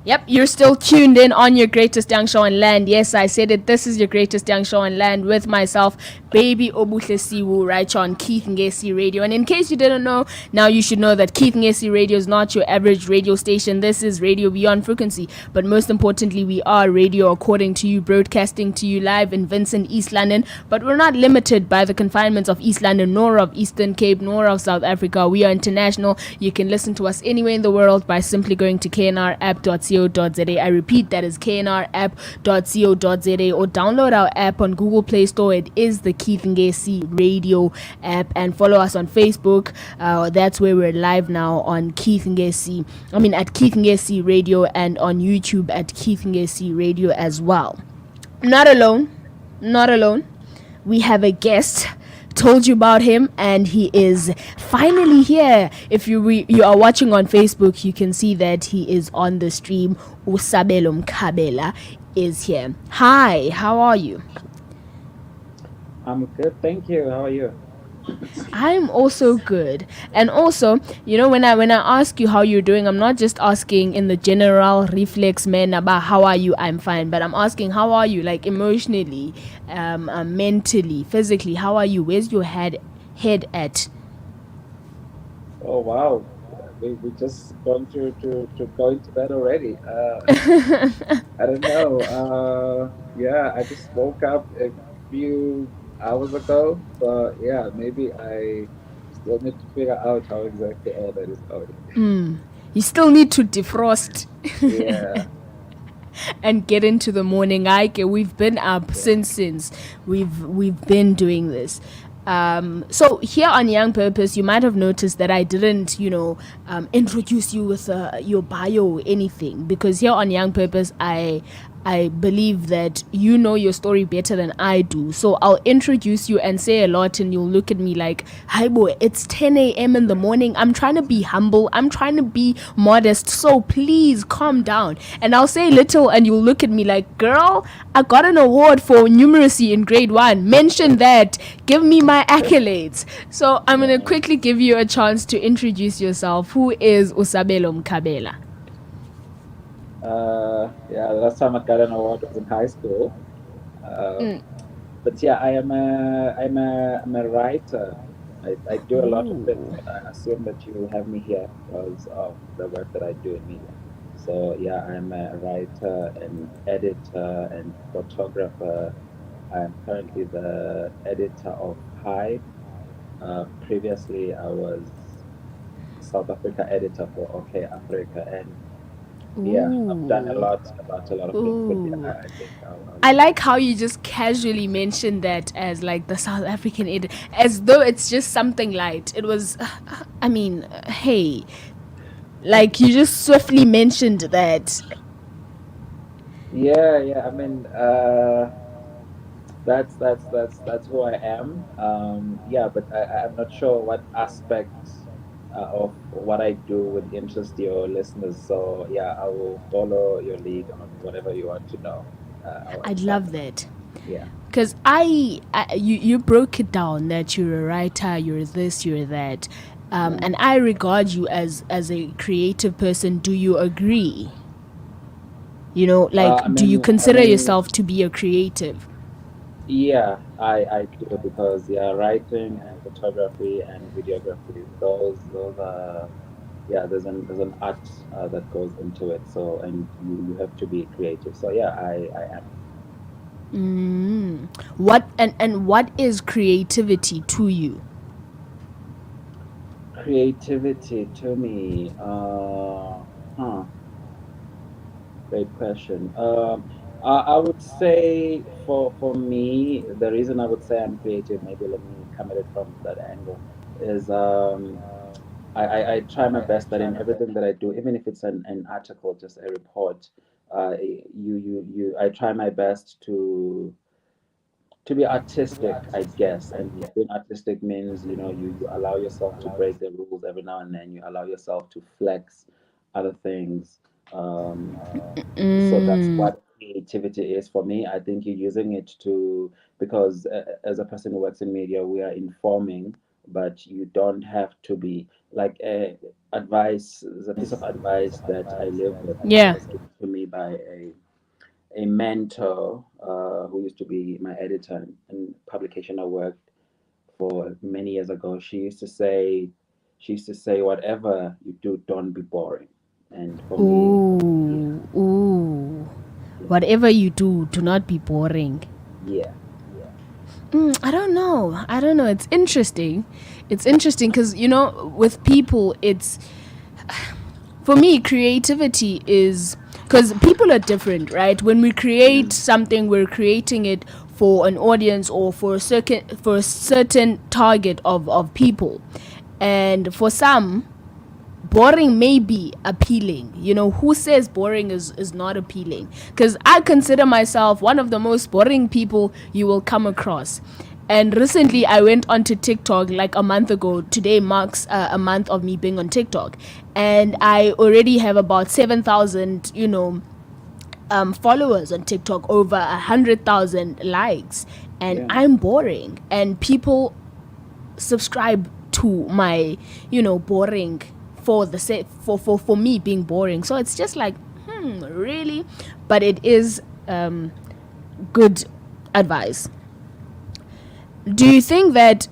Yep, you're still tuned in on your greatest young show on land. Yes, I said it. This is your greatest young show on land with myself, Baby Obuhle Siwu, right on Keith Ngesi Radio. And in case you didn't know, now you should know that Keith Ngesi Radio is not your average radio station. This is radio beyond frequency. But most importantly, we are radio according to you, broadcasting to you live in Vincent, East London. But we're not limited by the confinements of East London, nor of Eastern Cape, nor of South Africa. We are international. You can listen to us anywhere in the world by simply going to knrapp.co.za. I repeat, that is knrapp.co.za, or download our app on Google Play Store. It is the Keith Ngesi Radio app, and follow us on Facebook. That's where we're live now on Keith Ngesi. At Keith Ngesi Radio, and on YouTube at Keith Ngesi Radio as well. Not alone. We have a guest. Told you about him, and he is finally here. If you are watching on Facebook, you can see that he is on the stream. Sabelo Mkhabela is here. Hi, how are you? I'm good, thank you. How are you? I'm also good. And also, when I ask you how you're doing, I'm not just asking in the general reflex manner about how are you, I'm fine, but I'm asking how are you, like emotionally, mentally, physically, how are you? Where's your head at? Oh wow, we just gone to go into bed already. I don't know. Yeah, I just woke up a few hours ago, but yeah, maybe I still need to figure out how exactly all that is going. You still need to defrost Yeah, and get into the morning. We've been up yeah. since we've been doing this. So here on Young Purpose, you might have noticed that I didn't, introduce you with your bio or anything, because here on Young Purpose, I believe that you know your story better than I do. So I'll introduce you and say a lot, and you'll look at me like, hi boy, it's 10 a.m. in the morning. I'm trying to be humble. I'm trying to be modest. So please calm down. And I'll say little, and you'll look at me like, girl, I got an award for numeracy in grade 1. Mention that. Give me my accolades. So I'm going to Yeah. quickly give you a chance to introduce yourself. Who is Sabelo Mkhabela? Yeah, the last time I got an award was in high school. Um, but yeah, I'm a writer. I do a lot of things, but I assume that you will have me here because of the work that I do in media. So yeah, I'm a writer and editor and photographer. I'm currently the editor of Hype. Previously, I was South Africa editor for OK Africa, and yeah, I've done Ooh. a lot of things. But yeah, Ooh. I think I'll I leave it. like how you just casually mentioned that as like the South African edit, as though it's just something light. It was, hey, like you just swiftly mentioned that. Yeah, yeah. I mean, that's who I am. Yeah, but I'm not sure what aspects of what I do would interest your listeners. So yeah, I will follow your lead on whatever you want to know. I'll I'd chat love about. that. Yeah. Because you broke it down that you're a writer, you're this, you're that. Mm. And I regard you as a creative person. Do you agree? I Do you mean, consider yourself to be a creative? yeah, I do because yeah, writing and photography and videography, those are yeah, there's an art that goes into it. So and you have to be creative. So yeah, I am. What is creativity to you? Creativity to me, huh, great question. I would say for me, the reason I would say I'm creative, maybe let me come at it from that angle, is I try my best that in everything that I do, even if it's an article, just a report, I try my best to be artistic, I guess. And being artistic means, you allow yourself to break the rules every now and then. You allow yourself to flex other things. Um, so that's what creativity is for me. I think you're using it to, because as a person who works in media, we are informing but you don't have to be like advice. There's a piece of advice that I live with that Yeah. was given to me by a mentor who used to be my editor in publication I worked for many years ago. She used to say, whatever you do, don't be boring. And for me, yeah, Ooh, ooh. yeah, Whatever you do, do not be boring. yeah, I don't know. I don't know. It's interesting. It's interesting because, with people, it's for me, creativity is because people are different, right? When we yeah, create something, we're creating it for an audience or for a certain target of people. And for some, boring may be appealing. Who says boring is not appealing? Because I consider myself one of the most boring people you will come across. And recently I went onto TikTok like a month ago. Today marks a month of me being on TikTok, and I already have about 7,000 followers on TikTok, over 100,000 likes, and yeah. I'm boring, and people subscribe to my boring for the sake for me being boring. So it's just like, really, but it is good advice. Do you think that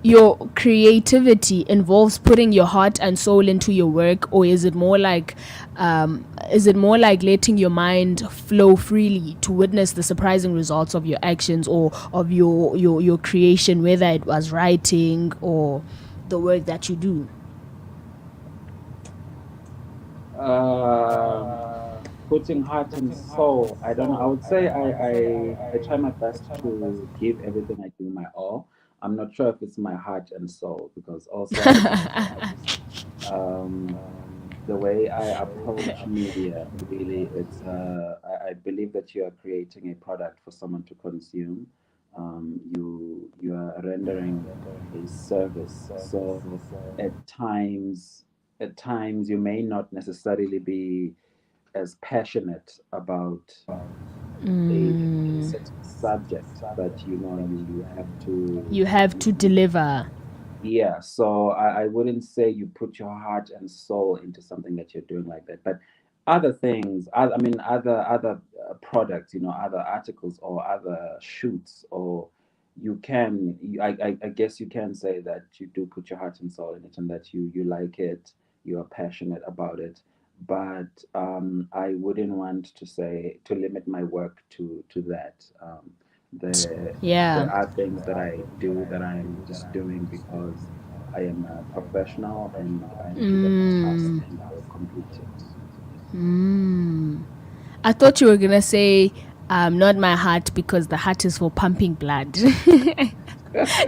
your creativity involves putting your heart and soul into your work, or is it more like letting your mind flow freely to witness the surprising results of your actions or of your creation, whether it was writing or the work that you do? Um, Putting heart and soul. I don't know. I would say I try my best to give everything I do my all. I'm not sure if it's my heart and soul because also I believe that the way I approach media, really, I believe that you are creating a product for someone to consume. You are rendering a service. So at times, at times you may not necessarily be as passionate about a certain subject, but you have to. You have to deliver. Yeah, so I wouldn't say you put your heart and soul into something that you're doing like that, but other things, I mean, other products, other articles or other shoots, or I guess you can say that you do put your heart and soul in it, and that you like it, you are passionate about it. But I wouldn't want to say to limit my work to that. There Yeah. there are things that I do that I'm just doing because I am a professional and I'm given a task and I will complete it. I thought you were gonna say, not my heart, because the heart is for pumping blood.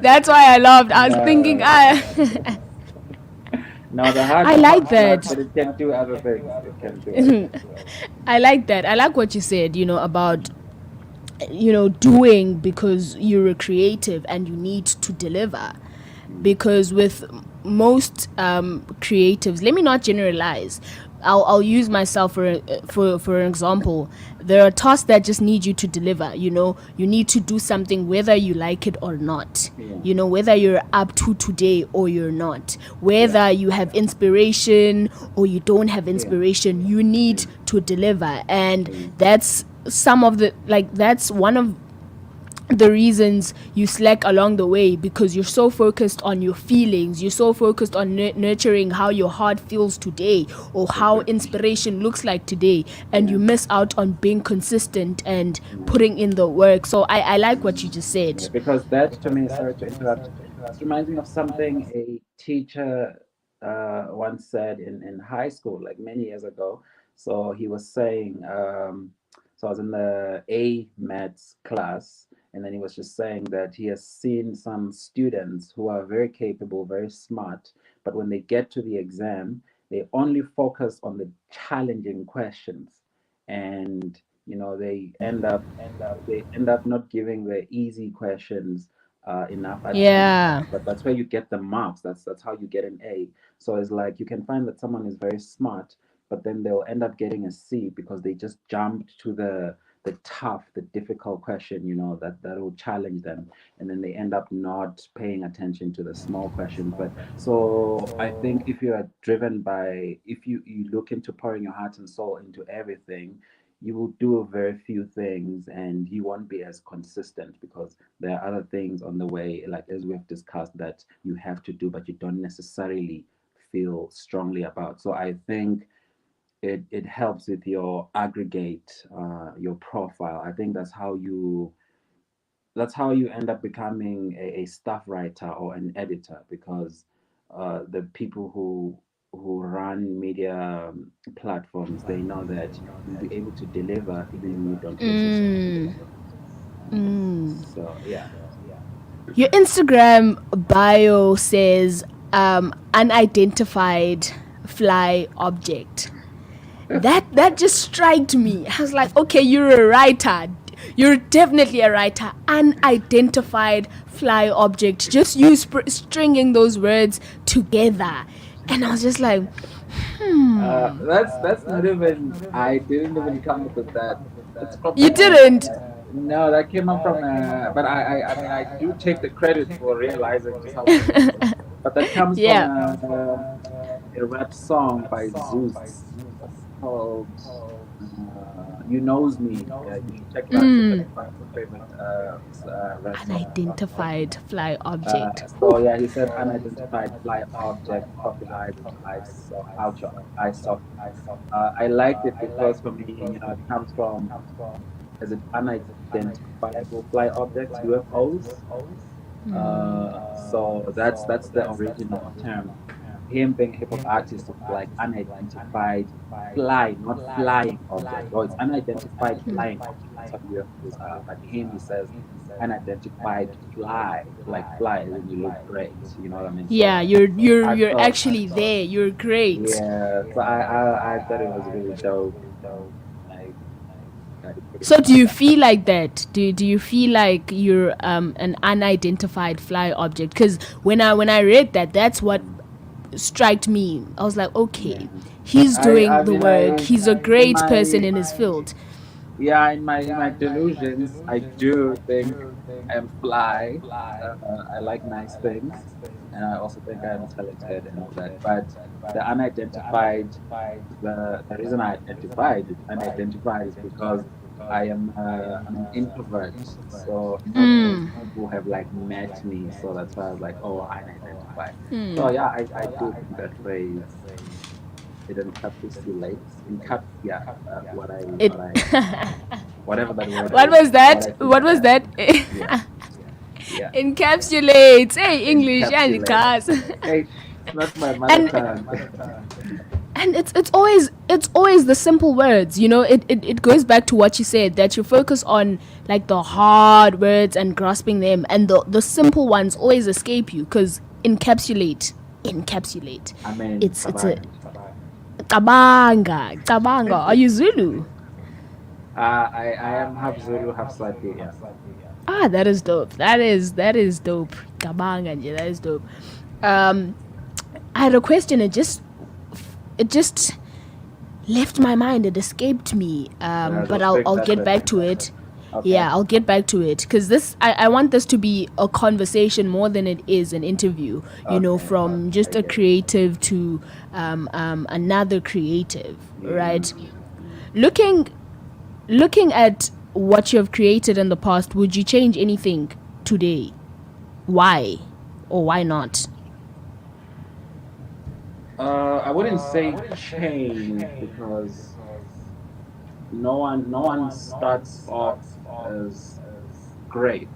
That's why I laughed. I was thinking, No, no, the heart I like pumps blood, that. but it can do other things. It can do other things. I like that. I like what you said, about doing because you're a creative and you need to deliver. Mm, Because with most creatives, let me not generalize. I'll use myself for an example. There are tasks that just need you to deliver. You need to do something whether you like it or not. yeah, Whether you're up to today or you're not, yeah, whether you have inspiration or you don't have yeah, inspiration, you need yeah, to deliver. And yeah, that's one of the reasons you slack along the way, because you're so focused on your feelings, you're so focused on nurturing how your heart feels today or how exactly. inspiration looks like today, and you Yeah. miss out on being consistent and Mm. putting in the work. So I like what you just Yeah, said. because that to me, sorry to interrupt, it reminds me of something a teacher once said in high school, like many years ago. So he was saying, so I was in the A maths class, and then he was just saying that he has seen some students who are very capable, very smart, but when they get to the exam, they only focus on the challenging questions, and they end up not giving the easy questions enough attention. Yeah. But that's where you get the marks. That's how you get an A. So it's like you can find that someone is very smart, but then they'll end up getting a C because they just jumped to the tough, the difficult question, that will challenge them, and then they end up not paying attention to the small questions. But so I think if you are driven by, if you look into pouring your heart and soul into everything, you will do very few things, and you won't be as consistent, because there are other things on the way, like as we've discussed, that you have to do, but you don't necessarily feel strongly about. So I think it helps with your aggregate, your profile. I think that's how you end up becoming a staff writer or an editor, because the people who run media platforms, they know that you'll be able to deliver even when you don't feel so strongly Mm. about it. Mm. So yeah. Your Instagram bio says unidentified fly object. That just struck me. I was like, okay, you're a writer. You're definitely a writer. Unidentified fly object. Just you stringing those words together, and I was just like, That's not even. I didn't even come up with that. It's from you didn't. no, that came up from. But I mean, I do take the credit for realizing just how funny it was. But that comes from Yeah. a rap song by Zeus called "You Knows Me." Yeah, you should check it out. It's one of my favorite rap songs. Unidentified fly object. So yeah, he said unidentified fly object popularized into out your eye socket. I liked it because for me, it comes from, is it unidentifiable fly objects, UFOs? So that's the original term. Him being a hip hop artist was like unidentified fly, not flying object. Or it's unidentified flying object. That's what UFOs are. But him, he says unidentified fly, like fly, and you look great. You know what I mean? Yeah, So I you're thought, actually there. You're great. yeah. So I thought it was really dope. Like I put it So in do my you back. feel like that? Do you feel like you're an unidentified fly object? Because when I read that, that's what struck me. I was like, okay, Yeah. he's I doing the mean, work. He's a in great person my in his field. yeah, in my delusions, I do think I am fly. I like nice things, and I also think I am talented and all that. But the unidentified, the reason I identified it unidentified is because I'm an introvert, so not many people have like met me. So that's why I was like, oh, unidentified. So yeah, I do think that phrase, it encapsulates yeah, It. whatever that word What is, was what that? I think What it was that? yeah, yeah. Encapsulates. Hey, English and Encapsulate. class. Hey, it's not my mother and tongue. and it's always the simple words, it goes back to what you said, that you focus on like the hard words and grasping them, and the simple ones always escape you, because encapsulate. I mean, It's a Kabang. cabanga. Are you Zulu? I am half Zulu, half Swati. Yeah. That is dope. That is dope. Cabanga, yeah, that is dope. um I had a question. It just left my mind. It escaped me. But Just I'll pick I'll that get back question. to it. Okay. Yeah, I'll get back to it, because this I want this to be a conversation more than it is an interview. Okay. From I just a get it. creative to another creative, right? Mm. Looking at what you have created in the past, would you change anything today? Why, or why not? I wouldn't say change, because no one starts off as great.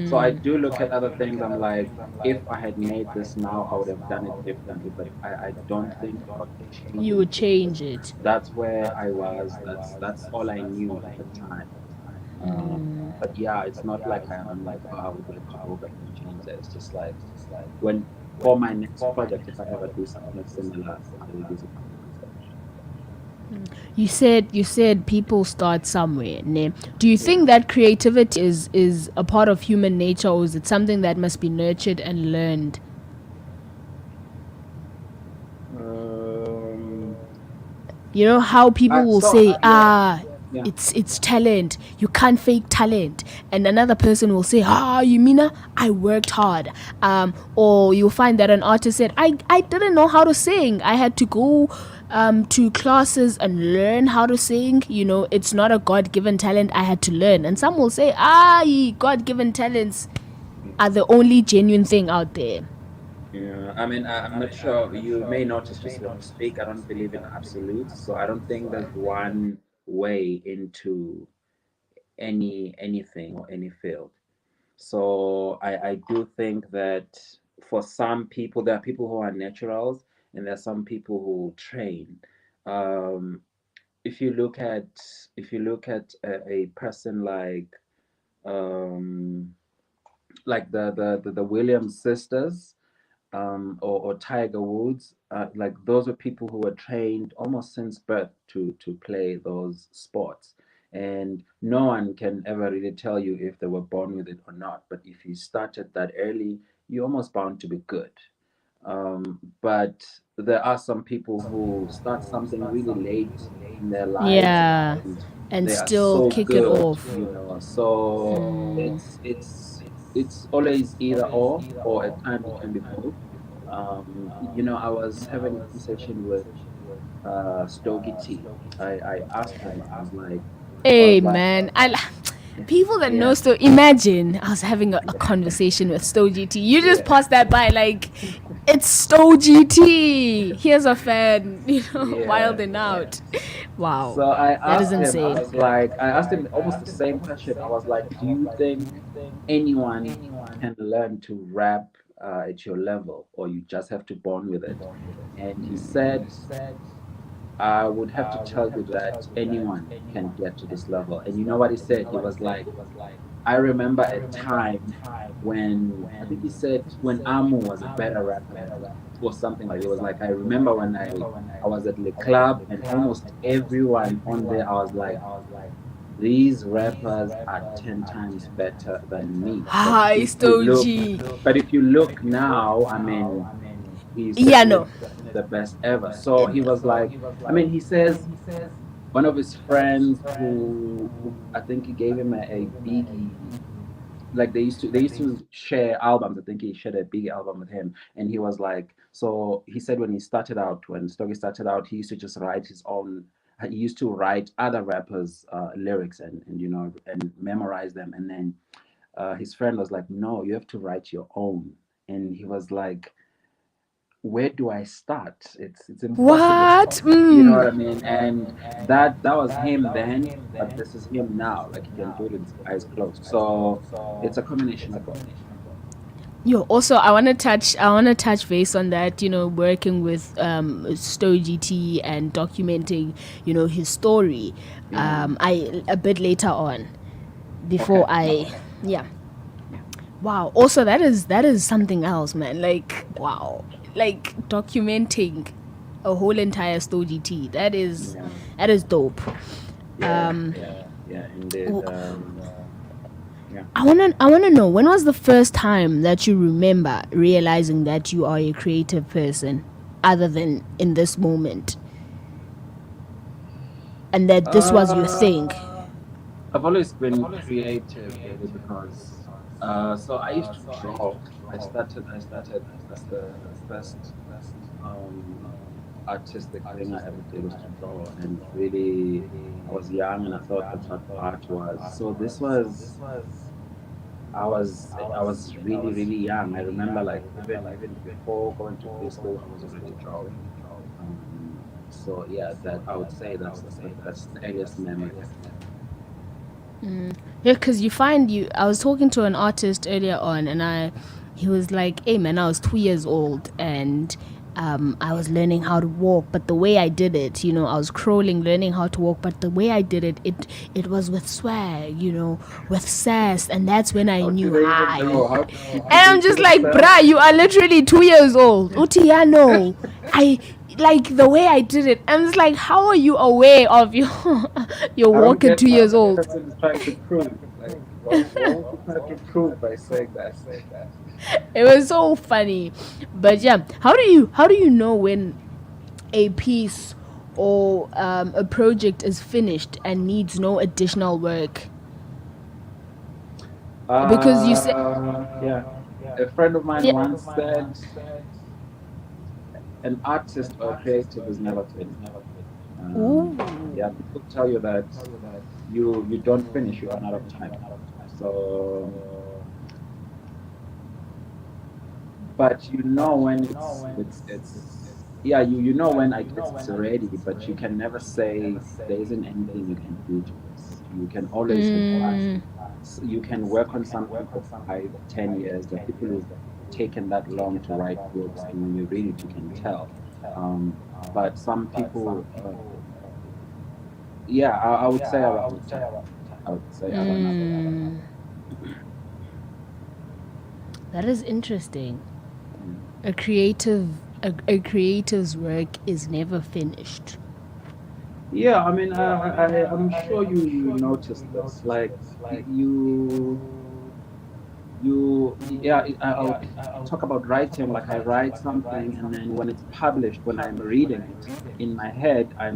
So I Mm, do look at other things. I'm like, if I had made this now, I would have done it differently. But I don't think about you changing, would because change it. that's where I was. That's all I knew at the time. But yeah, it's not like I'm like, oh, I would like to go back and change that. It's just like, when for my next project, if I ever do something similar, I will use it from the research. You said people start somewhere, ne? Do you Yeah. think that creativity is a part of human nature, or is it something that must be nurtured and learned? Um. You know how people will So say, yeah. Yeah. It's talent. You can't fake talent. And another person will say, you mean I worked hard. Or you'll find that an artist said, I didn't know how to sing. I had to go to classes and learn how to sing. It's not a God-given talent. I had to learn. And some will say, God-given talents are the only genuine thing out there. Yeah, I mean, I'm not sure. You may notice just when we speak, I don't believe in absolutes. So I don't think there's one way into anything or any field. So I do think that for some people, there are people who are naturals, and there are some people who train. Um, if you look at a person um, like the Williams sisters, or Tiger Woods, like those are people who were trained almost since birth to play those sports. And no one can ever really tell you if they were born with it or not. But if you started that early, you're almost bound to be good. But there are some people who start something really late in their lives, Yeah. and And they are still so kick it good, off. So it's always either or at times it can be both. I was having a conversation with Stogie T. I asked him, I Hey was like, man, yeah, people that know yeah, Sto. Imagine I was having a conversation with Sto GT. You just yeah, passed that by like it's Sto GT. Here's a fan, yeah, wilding yeah. out. Wow, So I that is asked him, insane. I asked him almost the same question. I was like, do you think anyone can learn to rap at your level, or you just have to born with it? And he said, I would have to tell you that anyone can get to this level. And you know what he said? He was like, I remember a time when I think he said when Amu was a better rapper than me, or something like that. It was like I remember when I was at the club and almost everyone on there, I was like, these rappers are 10 times better than me. Hi, Sto G. But if you look now, I mean, he's Yeah, definitely no. the best ever. So he was like, I mean, he says one of his friends who I think he gave him a biggie, like they used to share albums. I think he shared a big album with him, and he was like, so he said when Stogie started out, he used to just write his own. He used to write other rappers' lyrics and memorize them, and then his friend was like, no, you have to write your own, and he was like, where do I start? It's impossible. What? You know what I mean? And that was him then, but this is him now. Like he can do it with his eyes closed. So it's a combination of both. Yo, also I wanna touch base on that, working with Sto GT and documenting, his story. Yeah. I a bit later on. Before Okay. I Yeah. Wow. Also that is something else, man. Like wow. Like documenting a whole entire Sto GT. Yeah. That is dope. Yeah. Yeah. Yeah. Indeed. Yeah. I wanna know, when was the first time that you remember realizing that you are a creative person other than in this moment, and that this was your thing? Uh, I've always been creative really because so I used to draw. I started the first um artistic thing I ever did was to draw, and really I was young and I thought that's what art was. So this was I was really really young. I remember like even before going to preschool I was already drawing. So yeah, that I would say that's the earliest memory I have. Yeah, because I was talking to an artist earlier on, and he was like, "Hey man, I was 2 years old, and I was learning how to walk, but the way I did it, I was crawling, learning how to walk, but the way I did it, it was with swag, with sass, and that's when I How do knew they even hi." know? How And did they I'm see just like, themselves? bruh, you are literally 2 years old. Utiano. I like the way I did it. I'm just like, how are you aware of your your I don't walk at get two what years this old? person is trying to prove. Like, what would you try to prove by saying that? It was so funny. But yeah, how do you know when a piece or a project is finished and needs no additional work? Because you said, Yeah. A friend of mine yeah. once said, an artist or a creative is never finished. Ooh. Yeah, people tell you that you don't finish, you run out of time. So, but you know when it's yeah, you know when I guess it's ready, but you can never say there isn't anything you can do to this. You can always advance. Mm, You can work on something for 5, 10 years. There are people who've taken that long to write books, and when you read it, you can tell. Um, but some people, yeah, I would say around time. I would say around time. mm, that is interesting. Mm. A creative, a creative's work is never finished. Yeah, I mean, I'm sure you noticed this. Like yeah, I'll talk about writing. Like I write something, and then when it's published, when I'm reading it in my head, I'm